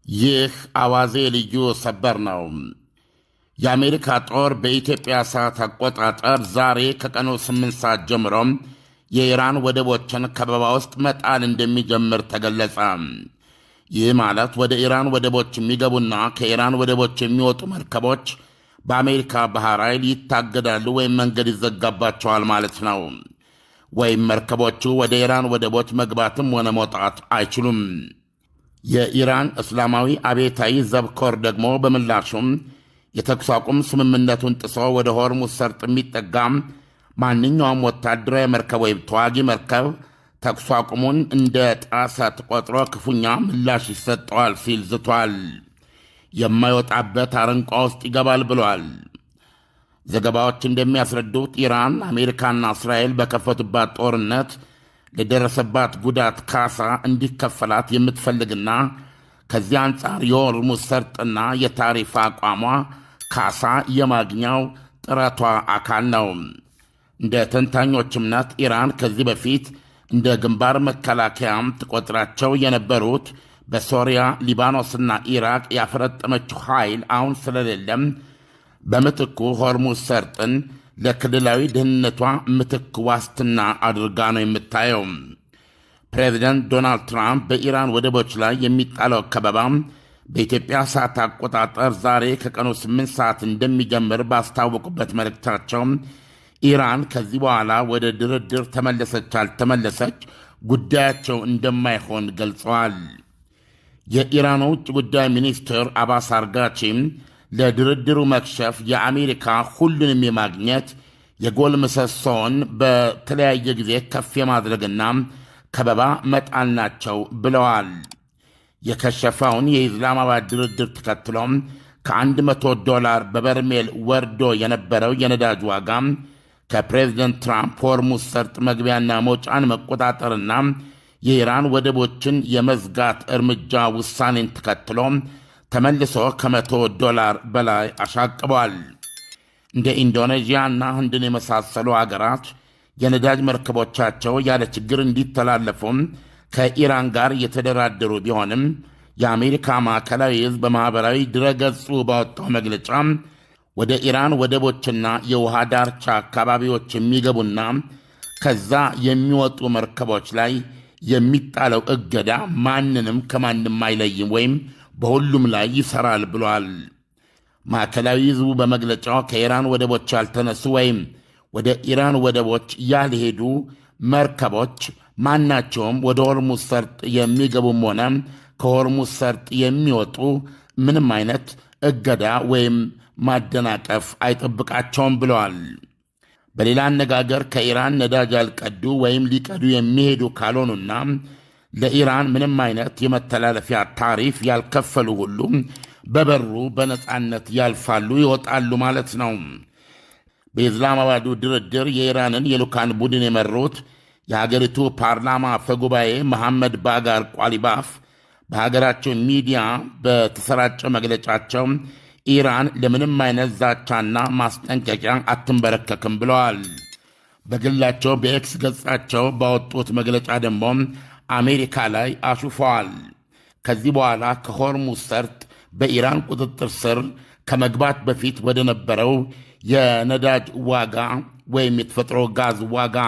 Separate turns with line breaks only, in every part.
ይህ አዋዜ ልዩ ሰበር ነው። የአሜሪካ ጦር በኢትዮጵያ ሰዓት አቆጣጠር ዛሬ ከቀኑ 8 ሰዓት ጀምሮ የኢራን ወደቦችን ከበባ ውስጥ መጣል እንደሚጀምር ተገለጸ። ይህ ማለት ወደ ኢራን ወደቦች የሚገቡና ከኢራን ወደቦች የሚወጡ መርከቦች በአሜሪካ ባህር ኃይል ይታገዳሉ ወይም መንገድ ይዘጋባቸዋል ማለት ነው። ወይም መርከቦቹ ወደ ኢራን ወደቦች መግባትም ሆነ መውጣት አይችሉም። የኢራን እስላማዊ አብዮታዊ ዘብ ኮር ደግሞ በምላሹም የተኩስ አቁም ስምምነቱን ጥሶ ወደ ሆርሙዝ ሰርጥ የሚጠጋም ማንኛውም ወታደራዊ መርከብ ወይም ተዋጊ መርከብ ተኩስ አቁሙን እንደ ጣሰ ተቆጥሮ ክፉኛ ምላሽ ይሰጠዋል ሲል ዝቷል። የማይወጣበት አረንቋ ውስጥ ይገባል ብሏል። ዘገባዎች እንደሚያስረዱት ኢራን አሜሪካና እስራኤል በከፈቱባት ጦርነት ለደረሰባት ጉዳት ካሳ እንዲከፈላት የምትፈልግና ከዚህ አንጻር የሆርሙዝ ሰርጥና የታሪፍ አቋሟ ካሳ የማግኛው ጥረቷ አካል ነው። እንደ ተንታኞች እምነት ኢራን ከዚህ በፊት እንደ ግንባር መከላከያም ትቆጥራቸው የነበሩት በሶሪያ፣ ሊባኖስና ኢራቅ ያፈረጠመችው ኃይል አሁን ስለሌለም በምትኩ ሆርሙዝ ሰርጥን ለክልላዊ ደህንነቷ ምትክ ዋስትና አድርጋ ነው የምታየው። ፕሬዚደንት ዶናልድ ትራምፕ በኢራን ወደቦች ላይ የሚጣለው ከበባ በኢትዮጵያ ሰዓት አቆጣጠር ዛሬ ከቀኑ 8 ሰዓት እንደሚጀምር ባስታወቁበት መልእክታቸው ኢራን ከዚህ በኋላ ወደ ድርድር ተመለሰች አልተመለሰች ጉዳያቸው እንደማይሆን ገልጸዋል። የኢራኑ ውጭ ጉዳይ ሚኒስትር አባስ አርጋቺም ለድርድሩ መክሸፍ የአሜሪካ ሁሉንም የማግኘት የጎል ምሰሶውን በተለያየ ጊዜ ከፍ የማድረግና ከበባ መጣል ናቸው ብለዋል። የከሸፈውን የኢስላማባድ ድርድር ተከትሎም $100 በበርሜል ወርዶ የነበረው የነዳጅ ዋጋ ከፕሬዚደንት ትራምፕ ሆርሙዝ ሰርጥ መግቢያና መውጫን መቆጣጠርና የኢራን ወደቦችን የመዝጋት እርምጃ ውሳኔን ተከትሎ ተመልሶ $100 በላይ አሻቅቧል። እንደ ኢንዶኔዥያና ህንድን የመሳሰሉ አገራት የነዳጅ መርከቦቻቸው ያለ ችግር እንዲተላለፉም ከኢራን ጋር የተደራደሩ ቢሆንም የአሜሪካ ማዕከላዊ ሕዝብ በማኅበራዊ ድረገጹ ባወጣው መግለጫ ወደ ኢራን ወደቦችና የውሃ ዳርቻ አካባቢዎች የሚገቡና ከዛ የሚወጡ መርከቦች ላይ የሚጣለው እገዳ ማንንም ከማንም አይለይም ወይም በሁሉም ላይ ይሠራል ብሏል። ማዕከላዊ ሕዝቡ በመግለጫው ከኢራን ወደቦች ያልተነሱ ወይም ወደ ኢራን ወደቦች ያልሄዱ መርከቦች ማናቸውም ወደ ሆርሙዝ ሰርጥ የሚገቡም ሆነ ከሆርሙዝ ሰርጥ የሚወጡ ምንም አይነት እገዳ ወይም ማደናቀፍ አይጠብቃቸውም ብለዋል። በሌላ አነጋገር ከኢራን ነዳጅ ያልቀዱ ወይም ሊቀዱ የሚሄዱ ካልሆኑና ለኢራን ምንም አይነት የመተላለፊያ ታሪፍ ያልከፈሉ ሁሉ በበሩ በነጻነት ያልፋሉ፣ ይወጣሉ ማለት ነው። በኢስላማባዱ ድርድር የኢራንን የልዑካን ቡድን የመሩት የሀገሪቱ ፓርላማ አፈጉባኤ መሐመድ ባጋር ቋሊባፍ በሀገራቸው ሚዲያ በተሰራጨ መግለጫቸው ኢራን ለምንም አይነት ዛቻና ማስጠንቀቂያ አትንበረከክም ብለዋል። በግላቸው በኤክስ ገጻቸው ባወጡት መግለጫ ደግሞ አሜሪካ ላይ አሹፈዋል። ከዚህ በኋላ ከሆርሙዝ ሰርጥ በኢራን ቁጥጥር ስር ከመግባት በፊት ወደ ነበረው የነዳጅ ዋጋ ወይም የተፈጥሮ ጋዝ ዋጋ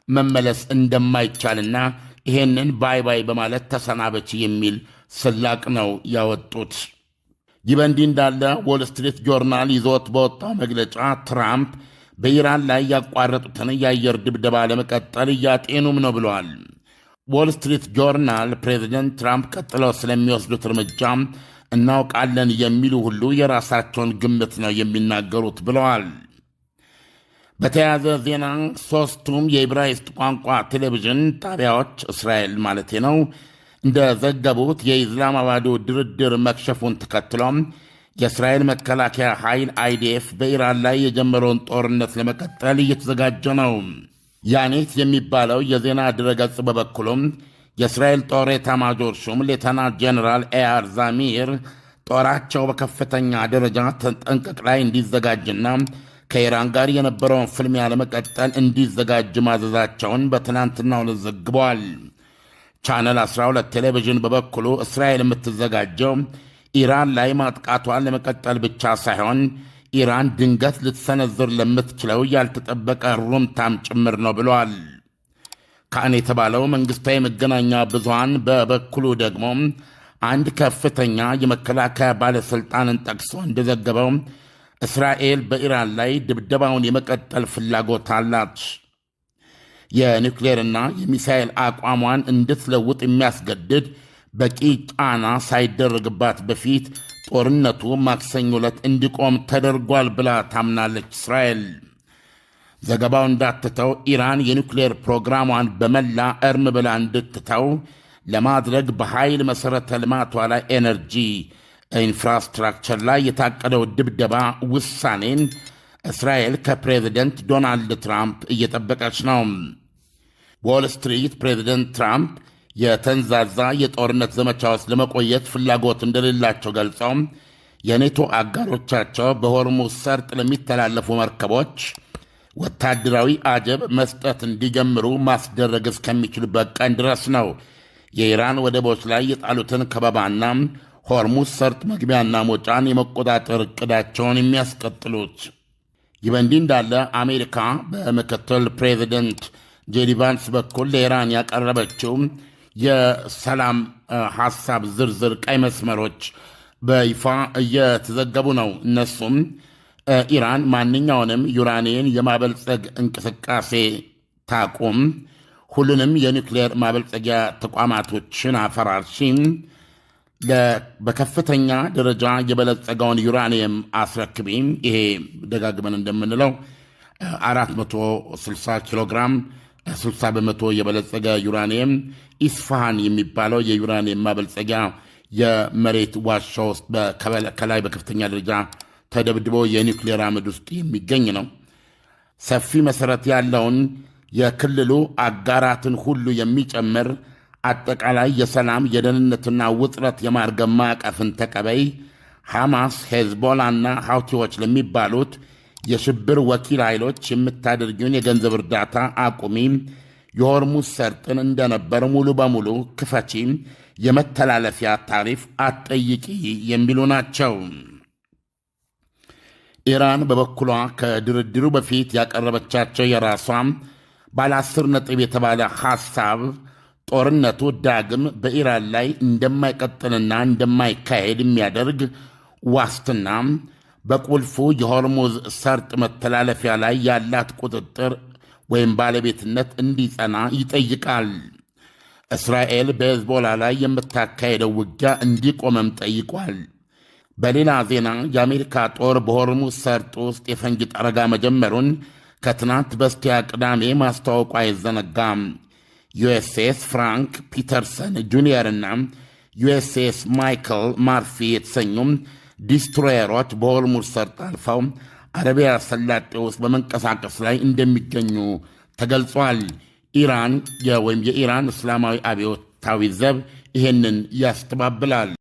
መመለስ እንደማይቻልና ይሄንን ባይ ባይ በማለት ተሰናበች የሚል ስላቅ ነው ያወጡት። ይህ በእንዲህ እንዳለ ዎል ስትሪት ጆርናል ይዞት በወጣው መግለጫ ትራምፕ በኢራን ላይ ያቋረጡትን የአየር ድብደባ ለመቀጠል እያጤኑም ነው ብለዋል። ዎል ስትሪት ጆርናል ፕሬዚደንት ትራምፕ ቀጥለው ስለሚወስዱት እርምጃ እናውቃለን የሚሉ ሁሉ የራሳቸውን ግምት ነው የሚናገሩት ብለዋል። በተያያዘ ዜና ሦስቱም የዕብራይስጥ ቋንቋ ቴሌቪዥን ጣቢያዎች እስራኤል ማለቴ ነው እንደዘገቡት የኢስላማባዱ ድርድር መክሸፉን ተከትሎም የእስራኤል መከላከያ ኃይል አይዲኤፍ በኢራን ላይ የጀመረውን ጦርነት ለመቀጠል እየተዘጋጀ ነው። ያኔት የሚባለው የዜና ድረገጽ በበኩሉም የእስራኤል ጦር ኤታማዦር ሹም ሌተናንት ጄኔራል ኤያር ዛሚር ጦራቸው በከፍተኛ ደረጃ ተጠንቀቅ ላይ እንዲዘጋጅና ከኢራን ጋር የነበረውን ፍልሚያ ለመቀጠል እንዲዘጋጅ ማዘዛቸውን በትናንትናው ዕለት ዘግበዋል። ቻነል 12 ቴሌቪዥን በበኩሉ እስራኤል የምትዘጋጀው ኢራን ላይ ማጥቃቷን ለመቀጠል ብቻ ሳይሆን ኢራን ድንገት ልትሰነዝር ለምትችለው ያልተጠበቀ ሩምታም ጭምር ነው ብለዋል። ካን የተባለው መንግሥታዊ መገናኛ ብዙሃን በበኩሉ ደግሞ አንድ ከፍተኛ የመከላከያ ባለሥልጣንን ጠቅሶ እንደዘገበው እስራኤል በኢራን ላይ ድብደባውን የመቀጠል ፍላጎት አላት። የኒውክሌርና የሚሳኤል አቋሟን እንድትለውጥ የሚያስገድድ በቂ ጫና ሳይደረግባት በፊት ጦርነቱ ማክሰኞ ዕለት እንዲቆም ተደርጓል ብላ ታምናለች እስራኤል። ዘገባው እንዳትተው ኢራን የኒውክሌር ፕሮግራሟን በመላ እርም ብላ እንድትተው ለማድረግ በኃይል መሠረተ ልማቷ ላይ ኤነርጂ ኢንፍራስትራክቸር ላይ የታቀደው ድብደባ ውሳኔን እስራኤል ከፕሬዚደንት ዶናልድ ትራምፕ እየጠበቀች ነው። ዎል ስትሪት ፕሬዚደንት ትራምፕ የተንዛዛ የጦርነት ዘመቻ ውስጥ ለመቆየት ፍላጎት እንደሌላቸው ገልጸው የኔቶ አጋሮቻቸው በሆርሙዝ ሰርጥ ለሚተላለፉ መርከቦች ወታደራዊ አጀብ መስጠት እንዲጀምሩ ማስደረግ እስከሚችሉበት ቀን ድረስ ነው የኢራን ወደቦች ላይ የጣሉትን ከበባና ሆርሙዝ ሰርጥ መግቢያና መውጫን የመቆጣጠር ዕቅዳቸውን የሚያስቀጥሉት። ይህ በእንዲህ እንዳለ አሜሪካ በምክትል ፕሬዚደንት ጄዲ ቫንስ በኩል ለኢራን ያቀረበችው የሰላም ሐሳብ ዝርዝር ቀይ መስመሮች በይፋ እየተዘገቡ ነው። እነሱም ኢራን ማንኛውንም ዩራኒየም የማበልጸግ እንቅስቃሴ ታቁም፣ ሁሉንም የኒውክሌር ማበልጸጊያ ተቋማቶችን አፈራርሺ፣ በከፍተኛ ደረጃ የበለጸገውን ዩራኒየም አስረክቢ። ይሄ ደጋግመን እንደምንለው 460 ኪሎ ግራም 60 በመቶ የበለጸገ ዩራኒየም ኢስፋሃን የሚባለው የዩራኒየም ማበልጸጊያ የመሬት ዋሻ ውስጥ ከላይ በከፍተኛ ደረጃ ተደብድቦ የኒውክሌር አመድ ውስጥ የሚገኝ ነው። ሰፊ መሠረት ያለውን የክልሉ አጋራትን ሁሉ የሚጨምር አጠቃላይ የሰላም የደህንነትና ውጥረት የማርገብ ማዕቀፍን ተቀበይ፣ ሐማስ፣ ሄዝቦላና ሐውቲዎች ለሚባሉት የሽብር ወኪል ኃይሎች የምታደርጊውን የገንዘብ እርዳታ አቁሚ፣ የሆርሙዝ ሰርጥን እንደነበር ሙሉ በሙሉ ክፈቺ፣ የመተላለፊያ ታሪፍ አትጠይቂ የሚሉ ናቸው። ኢራን በበኩሏ ከድርድሩ በፊት ያቀረበቻቸው የራሷ ባለ 10 ነጥብ የተባለ ሐሳብ ጦርነቱ ዳግም በኢራን ላይ እንደማይቀጥልና እንደማይካሄድ የሚያደርግ ዋስትና በቁልፉ የሆርሙዝ ሰርጥ መተላለፊያ ላይ ያላት ቁጥጥር ወይም ባለቤትነት እንዲጸና ይጠይቃል። እስራኤል በሄዝቦላ ላይ የምታካሄደው ውጊያ እንዲቆመም ጠይቋል። በሌላ ዜና የአሜሪካ ጦር በሆርሙዝ ሰርጥ ውስጥ የፈንጂ ጠረጋ መጀመሩን ከትናንት በስቲያ ቅዳሜ ማስታወቁ አይዘነጋም። ዩኤስኤስ ፍራንክ ፒተርሰን ጁኒየርና ዩኤስኤስ ማይክል ማርፊ የተሰኙም ዲስትሮየሮች በሆርሙዝ ሰርጥ አልፈው አረቢያ ሰላጤ ውስጥ በመንቀሳቀስ ላይ እንደሚገኙ ተገልጿል። ኢራን ወይም የኢራን እስላማዊ አብዮታዊ ዘብ ይህንን ያስተባብላል።